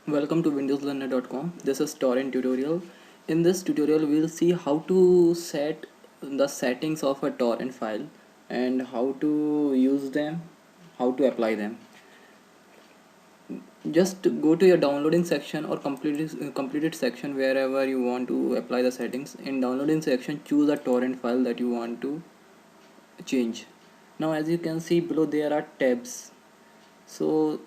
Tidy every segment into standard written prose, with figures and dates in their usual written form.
Welcome to windowslearner.com. This is torrent tutorial. In this tutorial we will see how to set the settings of a torrent file and how to use them, how to apply them. Just go to your downloading section or completed section wherever you want to apply the settings. In downloading section, choose a torrent file that you want to change. Now as you can see below, there are tabs. So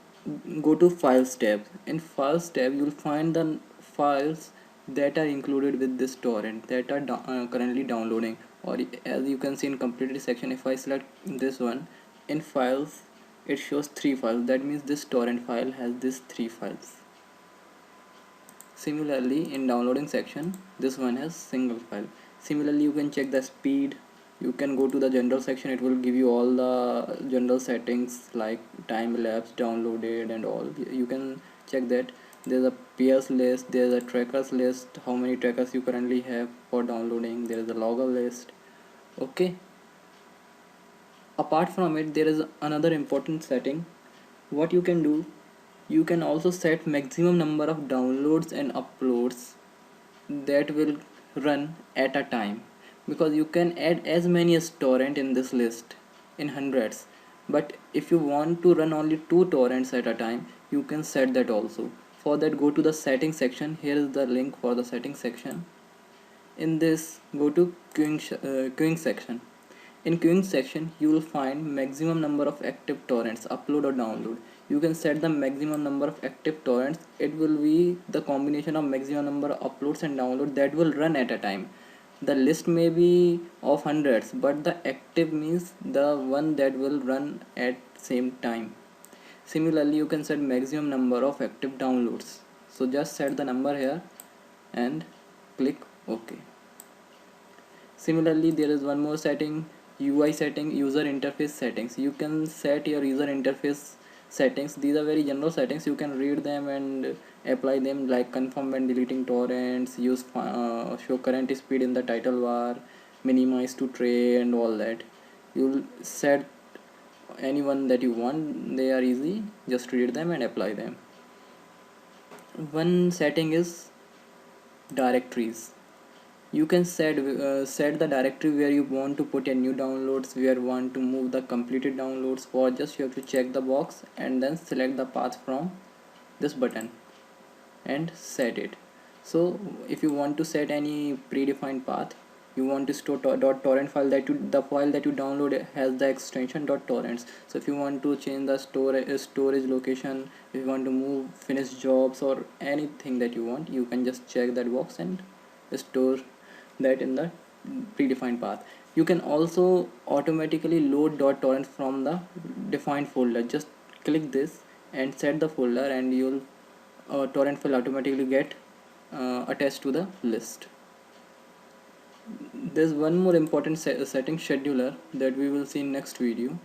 go to files tab. In files tab you will find the files that are included with this torrent that are currently downloading, or as you can see in completed section, if I select this one, in files it shows 3 files. That means this torrent file has these 3 files. Similarly in downloading section, this one has single file. Similarly you can check the speed. You can go to the general section, it will give you all the general settings like time lapse, downloaded and all. You can check that. There's a peers list, there's a trackers list, how many trackers you currently have for downloading, there is a logger list. Okay, apart from it, there is another important setting. What you can do, you can also set maximum number of downloads and uploads that will run at a time, because you can add as many as torrent in this list in hundreds, but if you want to run only 2 torrents at a time, you can set that also. For that, go to the settings section. Here is the link for the settings section. In this, go to queuing section. In queuing section, you will find maximum number of active torrents, upload or download. You can set the maximum number of active torrents. It will be the combination of maximum number of uploads and download that will run at a time. The list may be of hundreds, but the active means the one that will run at same time. Similarly, you can set maximum number of active downloads. So just set the number here and click OK. Similarly, there is one more setting, UI setting, user interface settings. You can set your user interface settings. These are very general settings. You can read them and apply them, like confirm when deleting torrents, use show current speed in the title bar, minimize to tray and all that. You'll set anyone that you want. They are easy. Just read them and apply them. One setting is directories. You can set the directory where you want to put your new downloads, where you want to move the completed downloads. For just you have to check the box and then select the path from this button and set it. So if you want to set any predefined path, you want to store .torrent file, the file that you download has the extension .torrents. So if you want to change the storage location, if you want to move finished jobs or anything that you want, you can just check that box and store that in the predefined path. You can also automatically load .torrent from the defined folder. Just click this and set the folder, and you'll torrent file automatically get attached to the list. There's one more important setting, scheduler, that we will see in next video.